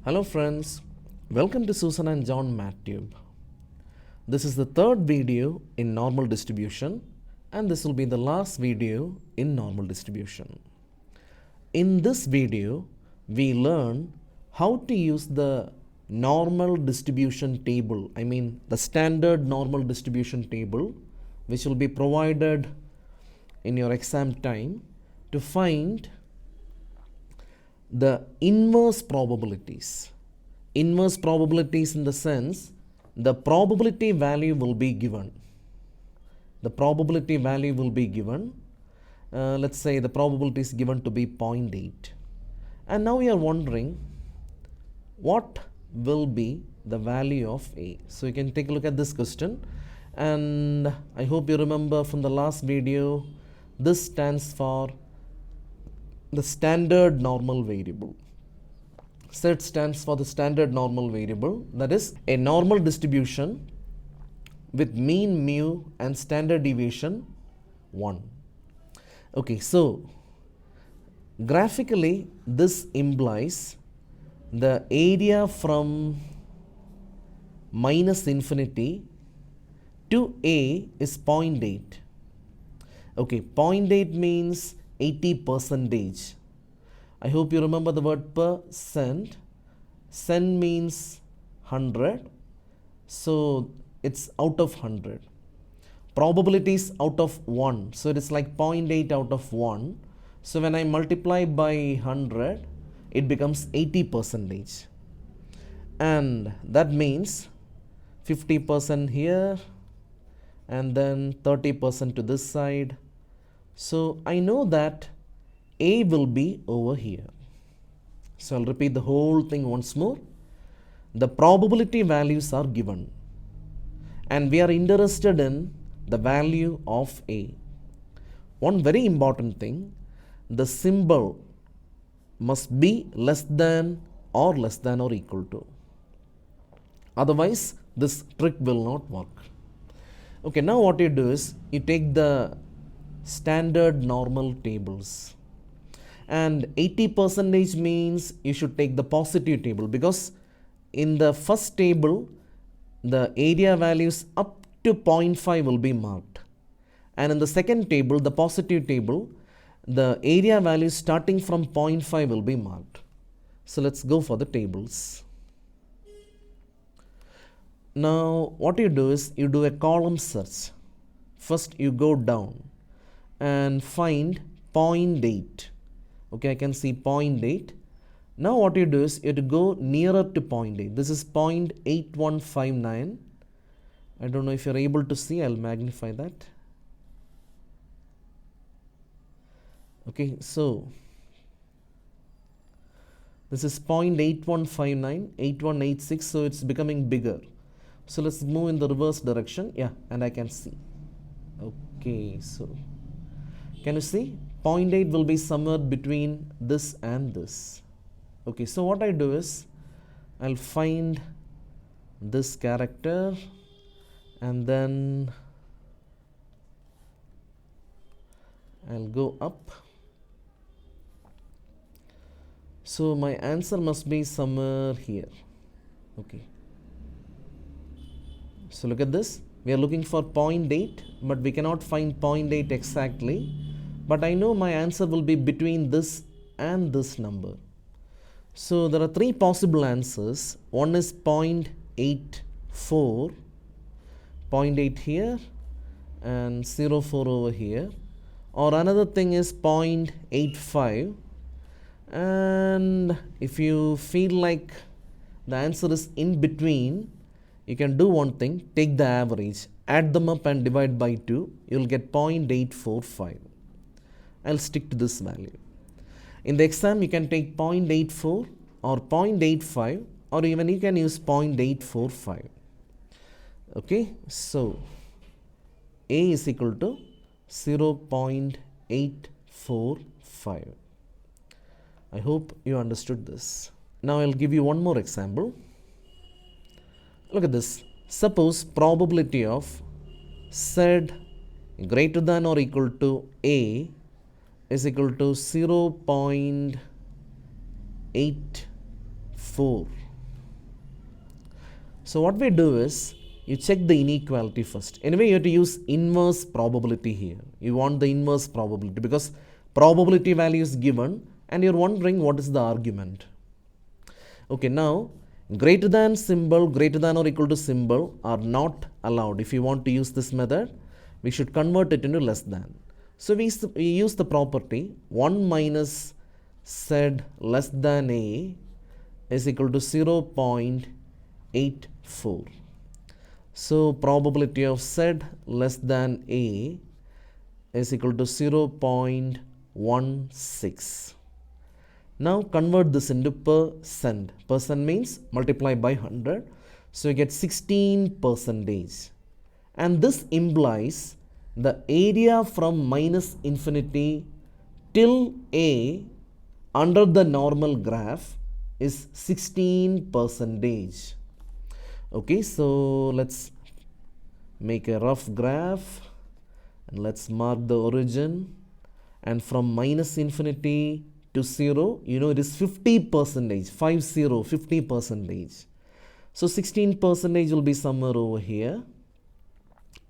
Hello friends, welcome to Susan and John MathTube. This is the third video in normal distribution and this will be the last video in normal distribution. In this video, we learn how to use the normal distribution table, the standard normal distribution table which will be provided in your exam time to find the inverse probabilities. Inverse probabilities in the sense the probability value will be given. The probability value will be given. Let's say the probability is given to be 0.8. And now we are wondering what will be the value of A. So you can take a look at this question. And I hope you remember from the last video, this stands for the standard normal variable. Z stands for the standard normal variable, that is a normal distribution with mean mu and standard deviation 1. Okay, so graphically this implies the area from minus infinity to A is 0.8. Okay, 0.8 means 80%. I hope you remember the word percent. Cent means 100. So it's out of 100. Probability is out of 1. So it is like 0.8 out of 1. So when I multiply by 100, it becomes 80%. And that means 50% here and then 30% to this side. So I know that A will be over here. So I'll repeat the whole thing once more. The probability values are given and we are interested in the value of A. One very important thing, the symbol must be less than or equal to. Otherwise, this trick will not work. Okay, now what you do is you take the standard normal tables and 80% means you should take the positive table, because in the first table the area values up to 0.5 will be marked, and in the second table, the positive table, the area values starting from 0.5 will be marked. So let's go for the tables. Now what you do is you do a column search. First you go down and find 0.8. Okay, I can see 0.8. Now what you do is you have to go nearer to 0.8. This is 0.8159. I don't know if you're able to see. I'll magnify that. Okay, so this is 0.8159, 8186, so it's becoming bigger. So let's move in the reverse direction. Yeah, and I can see. Okay, so can you see? 0.8 will be somewhere between this and this. Okay, so what I do is I'll find this character and then I'll go up. So my answer must be somewhere here. Okay. So look at this. We are looking for 0.8, but we cannot find 0.8 exactly. But I know my answer will be between this and this number. So there are three possible answers. One is 0.84, 0.8 here and 0.4 over here. Or another thing is 0.85. And if you feel like the answer is in between, you can do one thing, take the average, add them up and divide by 2, you'll get 0.845. I'll stick to this value. In the exam, you can take 0.84 or 0.85 or even you can use 0.845. Okay, so A is equal to 0.845. I hope you understood this. Now I'll give you one more example. Look at this. Suppose probability of Z greater than or equal to A is equal to 0.8 4. So what we do is, you check the inequality first. Anyway, you have to use inverse probability here. You want the inverse probability because probability value is given and you're wondering what is the argument. Okay, now greater than symbol, greater than or equal to symbol are not allowed. If you want to use this method, we should convert it into less than. So we use the property 1 minus z less than a is equal to 0.84. So probability of z less than a is equal to 0.16. Now convert this into percent. Percent means multiply by 100. So you get 16%. And this implies the area from minus infinity till a under the normal graph is 16%. Okay, so let's make a rough graph and let's mark the origin, and from minus infinity to 0, you know it is 50%, 50%. So 16% will be somewhere over here,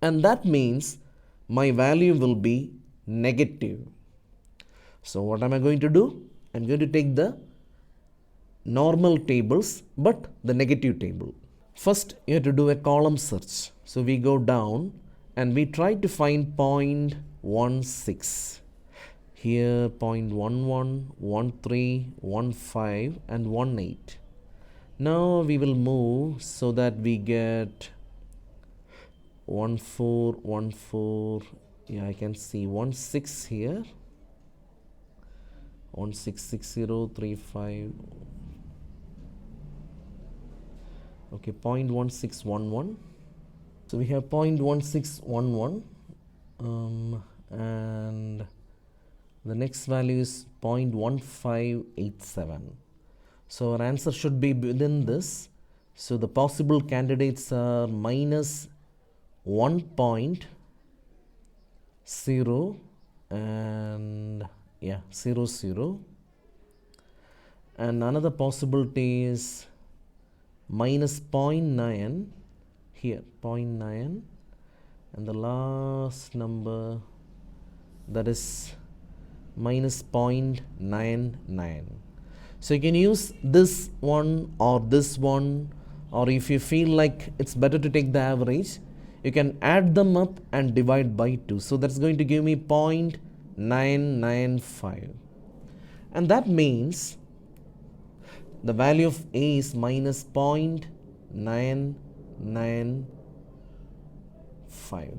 and that means my value will be negative. So what am I going to do? I'm going to take the normal tables but the negative table. First, you have to do a column search. So we go down and we try to find 0.16. Here 0.11, 13, 15 and 18. Now we will move so that we get 14, 14. Yeah, I can see 16 here. 166035. Okay, 0.1611. So we have 0.1611 and the next value is 0.1587. So our answer should be within this. So the possible candidates are minus 1.0 and 00, and another possibility is minus 0.9 here, 0.9, and the last number, that is minus 0.99. So you can use this one, or if you feel like it's better to take the average, you can add them up and divide by 2. So that's going to give me 0.995, and that means the value of a is minus 0.995.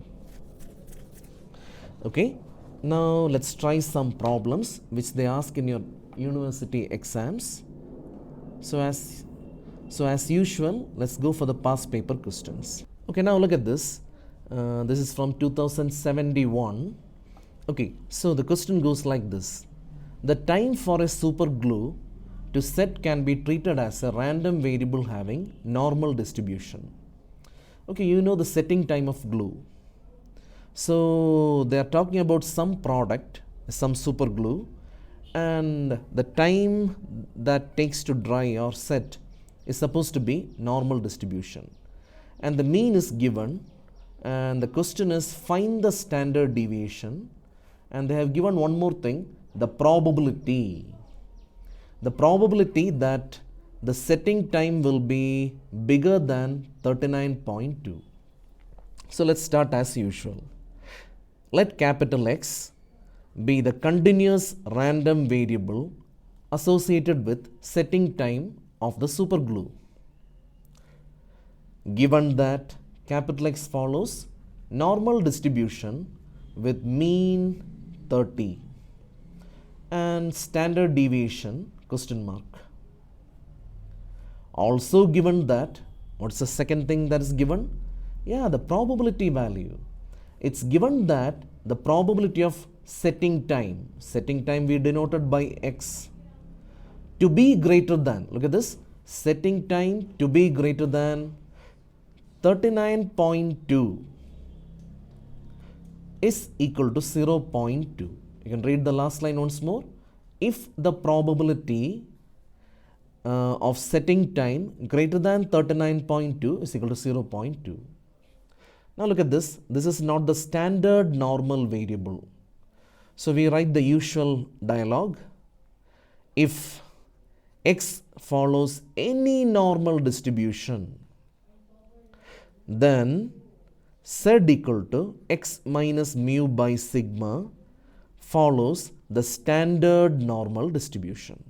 Okay, now let's try some problems which they ask in your university exams. So as usual, let's go for the past paper questions. Okay, now look at this. This is from 2071. Okay, so the question goes like this. The time for a super glue to set can be treated as a random variable having normal distribution. Okay, you know the setting time of glue. So they are talking about some product, some super glue, and the time that takes to dry or set is supposed to be normal distribution. And the mean is given, and the question is find the standard deviation, and they have given one more thing, the probability. The probability that the setting time will be bigger than 39.2. So let's start as usual. Let capital X be the continuous random variable associated with setting time of the super glue. Given that capital X follows normal distribution with mean 30 and standard deviation ? Also given that, what's the second thing that is given? Yeah, the probability value. It's given that the probability of setting time we denoted by X, to be greater than, look at this, setting time to be greater than 39.2 is equal to 0.2. You can read the last line once more. If the probability of setting time greater than 39.2 is equal to 0.2. Now look at this. This is not the standard normal variable. So we write the usual dialogue. If x follows any normal distribution, then z equal to x minus mu by sigma follows the standard normal distribution.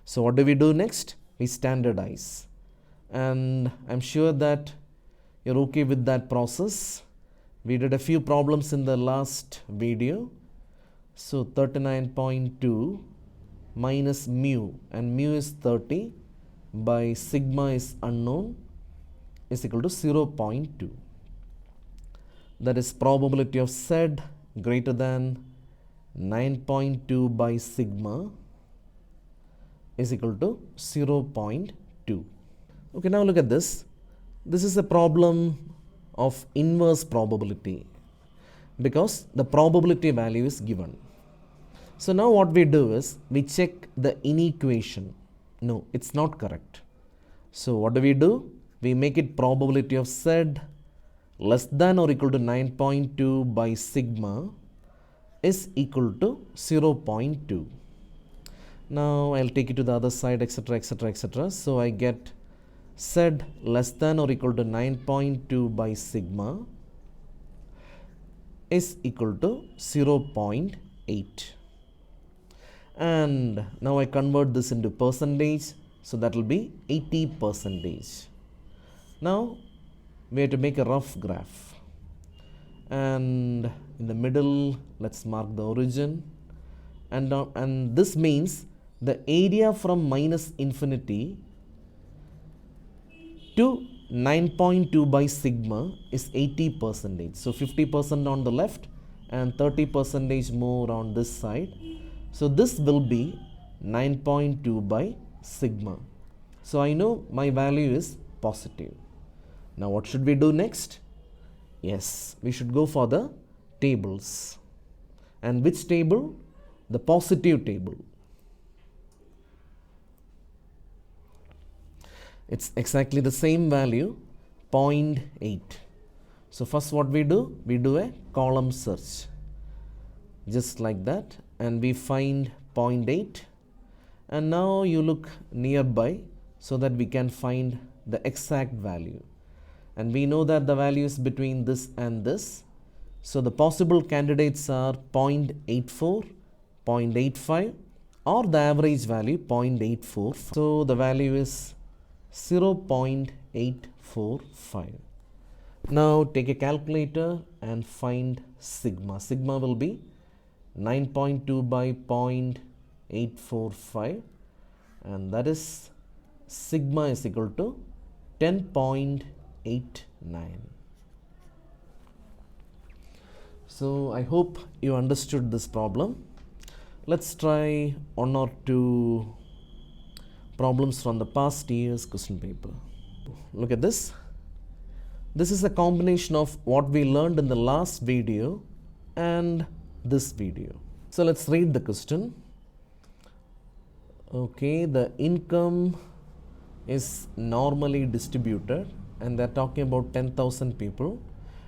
So what do we do next? We standardize. And I'm sure that you're okay with that process. We did a few problems in the last video. So 39.2 minus mu, and mu is 30 by sigma is unknown, is equal to 0.2. That is probability of z greater than 9.2 by sigma is equal to 0.2. Okay, now look at this. This is a problem of inverse probability because the probability value is given. So now what we do is we check the inequation. No, it's not correct. So what do? We make it probability of z less than or equal to 9.2 by sigma is equal to 0.2. Now I'll take it to the other side, etc., etc., etc. So I get z less than or equal to 9.2 by sigma is equal to 0.8. And now I convert this into percentage, so that will be 80%. Now we have to make a rough graph, and in the middle let's mark the origin, and this means the area from minus infinity to 9.2 by sigma is 80%. So 50% on the left and 30% more on this side. So this will be 9.2 by sigma. So I know my value is positive. Now what should we do next? Yes, we should go for the tables. And which table? The positive table. It's exactly the same value, 0.8. So first what we do? We do a column search. Just like that. And we find 0.8. And now you look nearby so that we can find the exact value. And we know that the value is between this and this. So the possible candidates are 0.84, 0.85, or the average value 0.845. So the value is 0.845. Now take a calculator and find sigma. Sigma will be 9.2 by 0.845, and that is sigma is equal to 10.89. So I hope you understood this problem. Let's try one or two problems from the past year's question paper. Look at this. This is a combination of what we learned in the last video and this video. So let's read the question. Okay, the income is normally distributed, and they're talking about 10,000 people,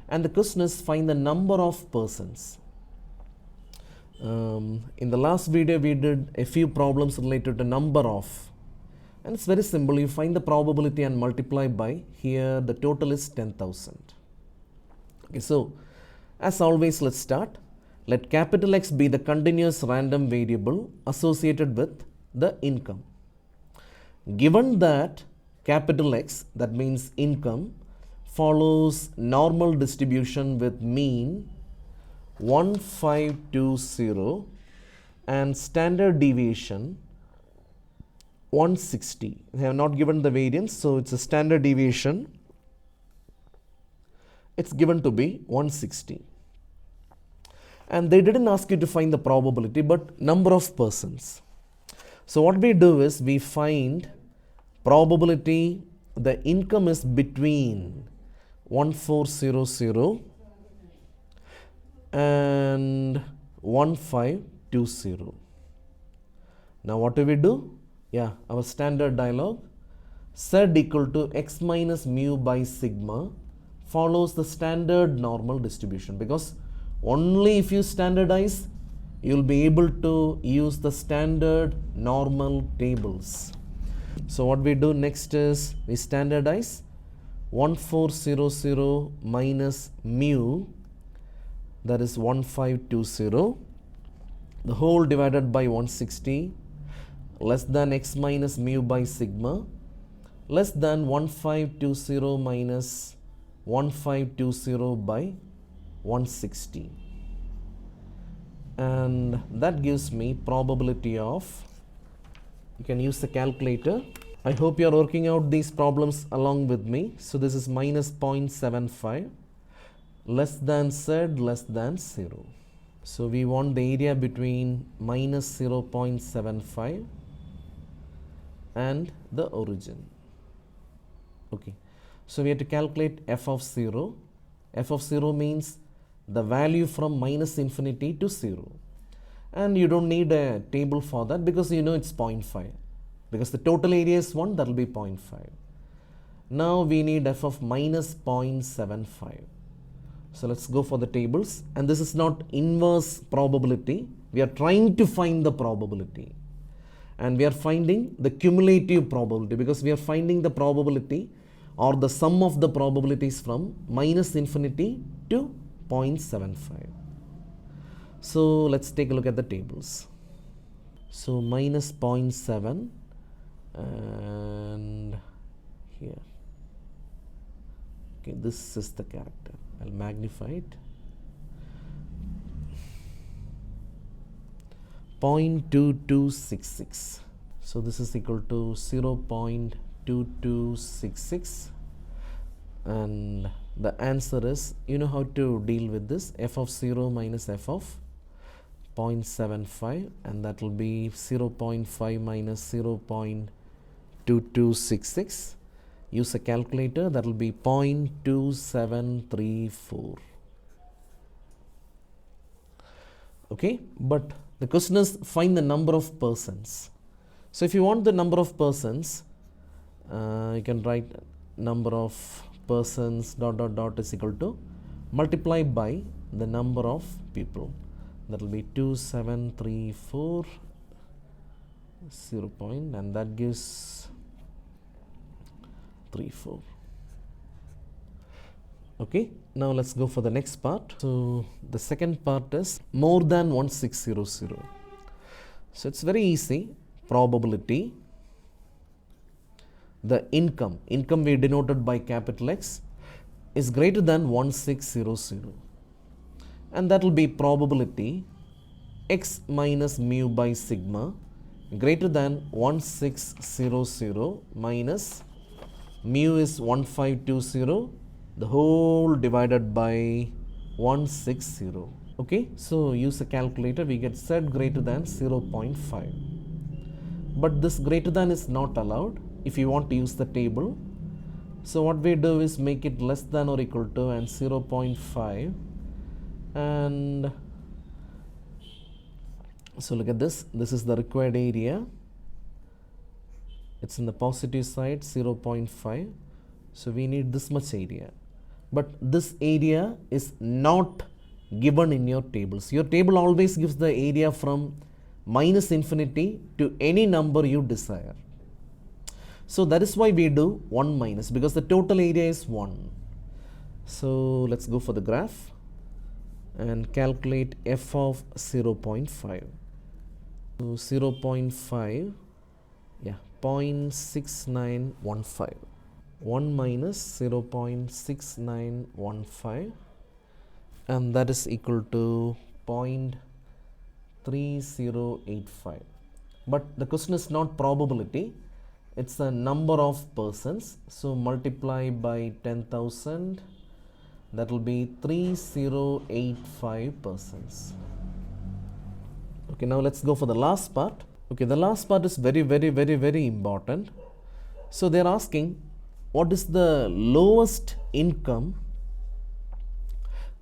and the question is find the number of persons. In the last video we did a few problems related to number of, and it's very simple. You find the probability and multiply by, here the total is 10,000. Okay, so as always, let's start. Let capital X be the continuous random variable associated with the income. Given that capital X, that means income, follows normal distribution with mean 1520 and standard deviation 160. They have not given the variance, so it's a standard deviation. It's given to be 160. And they didn't ask you to find the probability, but number of persons. So what we do is we find probability, the income is between 1400 and 1520. Now what do? Yeah, our standard dialog. Z equal to x minus mu by sigma follows the standard normal distribution, because only if you standardize you will be able to use the standard normal tables. So what we do next is we standardize 1400 minus mu, that is 1520, the whole divided by 160, less than x minus mu by sigma, less than 1520 minus 1520 by 160, and that gives me probability of, you can use the calculator. I hope you are working out these problems along with me. So this is minus 0.75, less than z, less than 0. So we want the area between minus 0.75 and the origin. Okay, so we have to calculate f of 0. F of 0 means the value from minus infinity to 0. And you don't need a table for that, because you know it's 0.5. Because the total area is 1, that will be 0.5. Now we need f of minus 0.75. So let's go for the tables. And this is not inverse probability. We are trying to find the probability. And we are finding the cumulative probability, because we are finding the probability or the sum of the probabilities from minus infinity to 0.75. So let's take a look at the tables. So minus 0.7 and here. Okay, this is the character. I'll magnify it. 0.2266. So this is equal to 0.2266, and the answer is, you know how to deal with this, f of 0 minus f of 0.75, and that will be 0.5 minus 0.2266. Use a calculator, that will be 0.2734. Okay, but the question is find the number of persons. So if you want the number of persons, you can write number of persons dot dot dot is equal to multiply by the number of people. That will be 2734 0 point, and that gives 34. Okay, now let's go for the next part. So the second part is more than 1600. So it's very easy. Probability, the income we denoted by capital X, is greater than 1600, and that will be probability x minus mu by sigma greater than 1600 minus mu is 1520, the whole divided by 160. Okay, so use a calculator, we get z greater than 0.5. But this greater than is not allowed if you want to use the table. So what we do is make it less than or equal to and 0.5, and so look at this, this is the required area, it's in the positive side 0.5, so we need this much area, but this area is not given in your tables. Your table always gives the area from minus infinity to any number you desire. So that is why we do 1 minus, because the total area is 1. So let's go for the graph and calculate f of 0.5. So 0.5, yeah, 0.6915. 1 minus 0.6915, and that is equal to 0.3085. But the question is not probability, it's a number of persons. So multiply by 10,000, that will be 3085 persons. Okay, now let's go for the last part. Okay, the last part is very important. So they are asking, what is the lowest income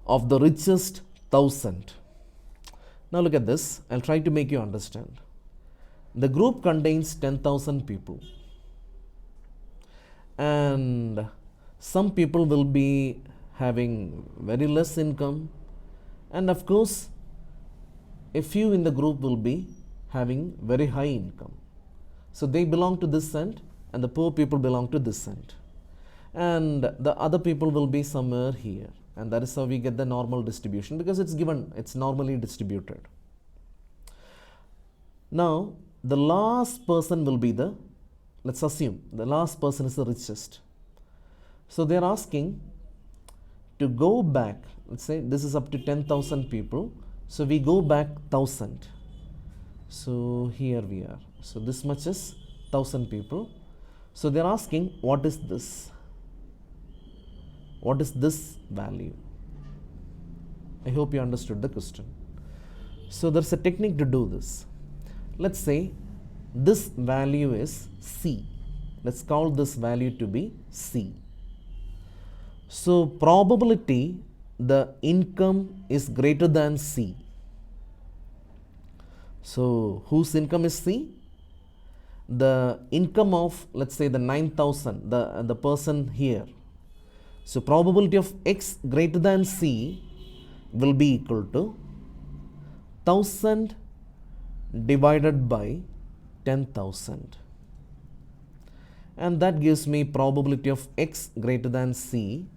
of the richest 1000? Now look at this, I'll try to make you understand. The group contains 10,000 people, and some people will be having very less income, and of course a few in the group will be having very high income. So they belong to this end and the poor people belong to this end, and the other people will be somewhere here, and that is how we get the normal distribution, because it's given, it's normally distributed. Now the last person will be the, let's assume the last person is the richest. So they are asking to go back, let's say this is up to 10,000 people, so we go back 1,000. So here we are, so this much is 1,000 people. So they are asking, what is this? What is this value? I hope you understood the question. So there's a technique to do this. Let's say this value is C. Let's call this value to be C. So probability the income is greater than C. So whose income is C? The income of, let's say, the 9,000, the person here. So probability of X greater than C will be equal to 1,000 divided by 10,000, and that gives me probability of X greater than C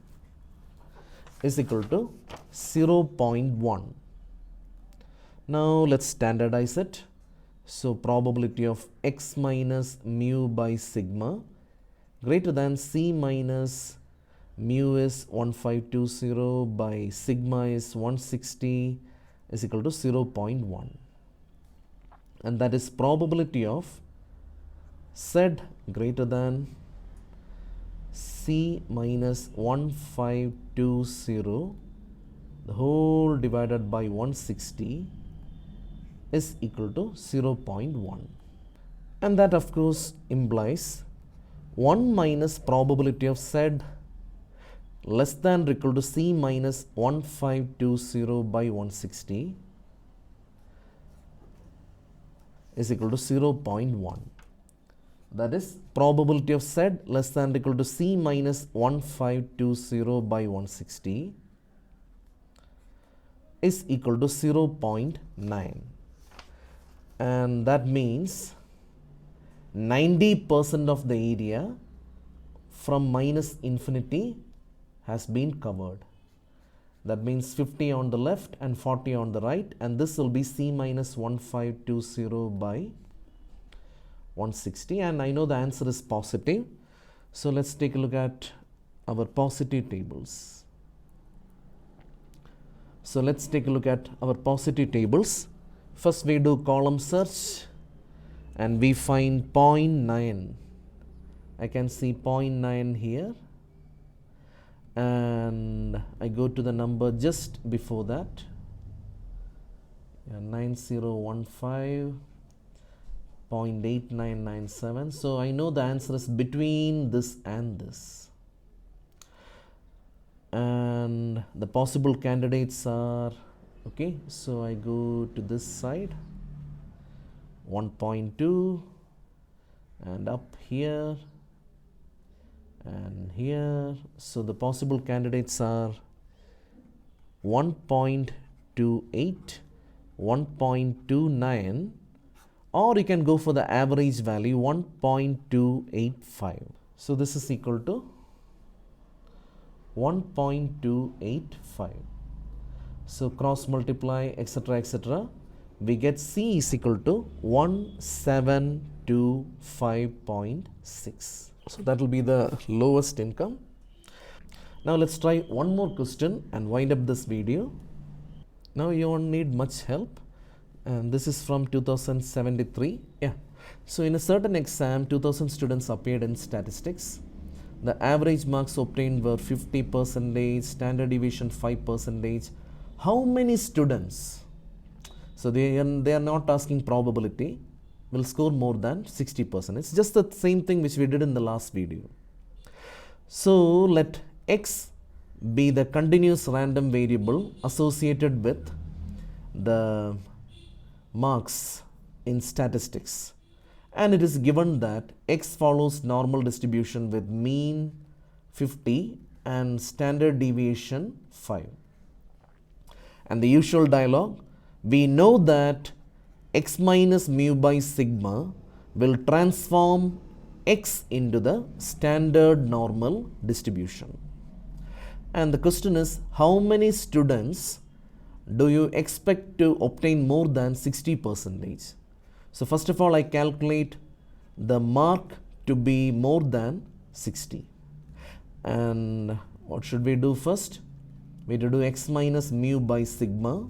is equal to 0.1. Now let's standardize it. So probability of X minus mu by sigma greater than C minus mu is 1520 by sigma is 160 is equal to 0.1, and that is probability of Z greater than C minus 1520 the whole divided by 160 is equal to 0.1, and that of course implies 1 minus probability of Z less than or equal to C minus 1520 by 160 is equal to 0.1. That is probability of Z less than or equal to C minus 1520 by 160 is equal to 0.9, and that means 90% of the area from minus infinity has been covered. That means 50 on the left and 40 on the right, and this will be C minus 1520 by 160, and I know the answer is positive. So let's take a look at our positive tables. So let's take a look at our positive tables. First we do column search and we find 0.9. I can see 0.9 here, and I go to the number just before that, 9015, 0.8997. So I know the answer is between this and this, and the possible candidates are, okay, so I go to this side, 1.2, and up here and here. So the possible candidates are 1.28, 1.29, or you can go for the average value 1.285. So this is equal to 1.285. So cross multiply, etc., etc., we get C is equal to 1725.6. So that will be the lowest income. Now let's try one more question and wind up this video. Now you won't need much help, and this is from 2073. Yeah. So in a certain exam, 2000 students appeared in statistics. The average marks obtained were 50%, standard deviation 5%. How many students? So they are not asking probability will score more than 60%. It's just the same thing which we did in the last video. So let X be the continuous random variable associated with the marks in statistics. and it is given that x follows normal distribution with mean 50 and standard deviation 5. And the usual dialogue, we know that x minus mu by sigma will transform x into the standard normal distribution. And the question is, how many students do you expect to obtain more than 60%? So first of all, I calculate the mark to be more than 60. And what should we do first? We have to do x minus mu by sigma.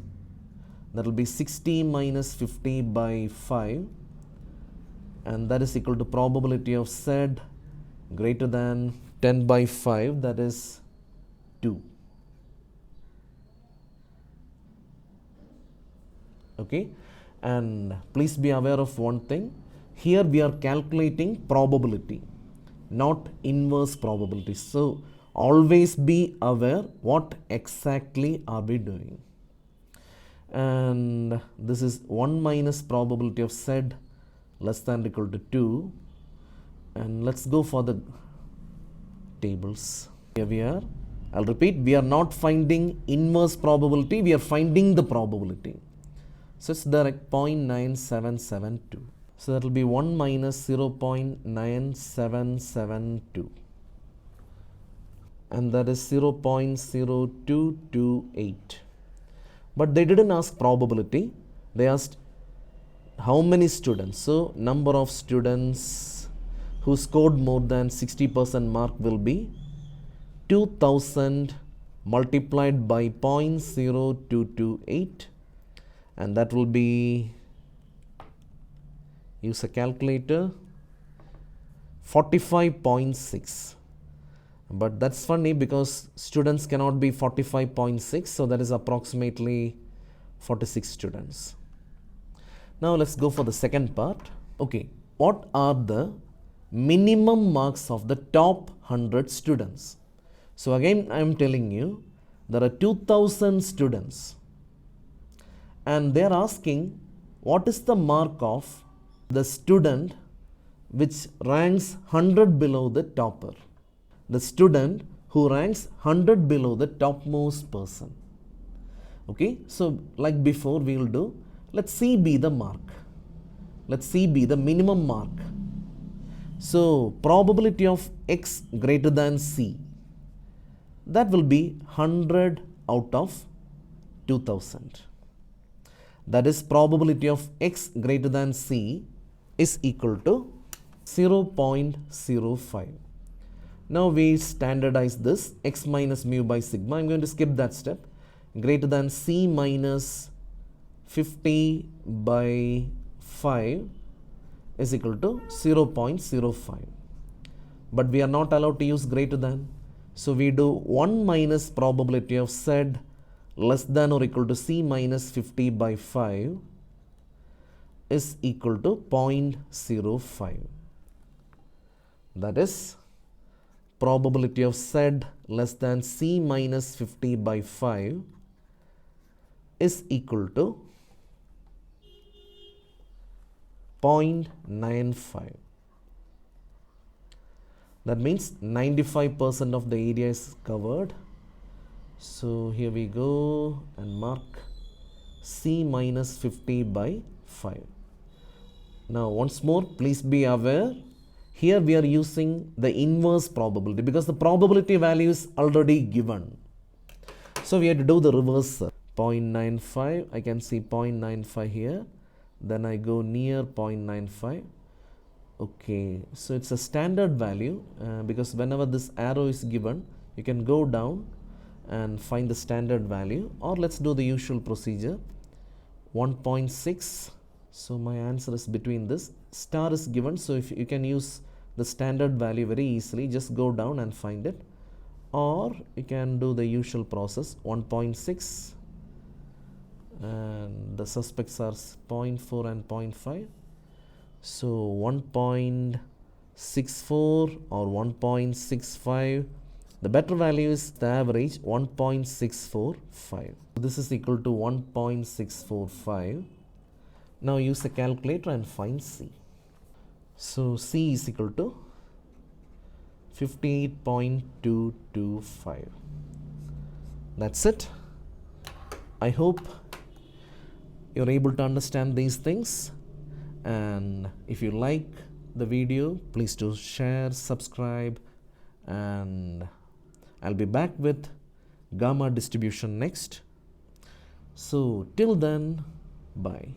That will be 60 minus 50 by 5. And that is equal to probability of Z greater than 10 by 5, that is 2. Okay, and please be aware of one thing. Here we are calculating probability, not inverse probability. So always be aware what exactly are we doing. And this is 1 minus probability of Z less than or equal to 2. And let's go for the tables. Here we are. I'll repeat, we are not finding inverse probability, we are finding the probability. So it's direct 0.9772. So that will be 1 minus 0.9772. And that is 0.0228. But they didn't ask probability, they asked how many students. So number of students who scored more than 60% mark will be 2000 multiplied by 0.0228, and that will be, use a calculator, 45.6. But that's funny because students cannot be 45.6, so that is approximately 46 students. Now let's go for the second part. Okay, what are the minimum marks of the top 100 students? So again I am telling you, there are 2000 students and they are asking what is the mark of the student which ranks 100 below the topper. The student who ranks 100 below the topmost person. Okay, so like before we will do, let C be the mark. Let C be the minimum mark. So probability of x greater than C, that will be 100 out of 2000. That is probability of x greater than C is equal to 0.05. Now we standardize this, x minus mu by sigma. I am going to skip that step. Greater than C minus 50 by 5 is equal to 0.05. But we are not allowed to use greater than. So we do 1 minus probability of Z less than or equal to C minus 50 by 5 is equal to 0.05. That is probability of Z less than C minus 50 by 5 is equal to 0.95. That means 95% of the area is covered. So here we go and mark C minus 50 by 5. Now once more, please be aware, here we are using the inverse probability because the probability value is already given. So we have to do the reverse. 0.95, I can see 0.95 here. Then I go near 0.95. Okay, so it's a standard value because whenever this arrow is given, you can go down and find the standard value, or let's do the usual procedure, 1.6. So my answer is between this. Star is given, so if you can use the standard value very easily, just go down and find it, or you can do the usual process, 1.6, and the suspects are 0.4 and 0.5. So 1.64 or 1.65, the better value is the average 1.645. This is equal to 1.645. Now use the calculator and find C. So C is equal to 58.225. That's it. I hope you're able to understand these things, and if you like the video, please do share, subscribe, and I'll be back with gamma distribution next. So till then, bye.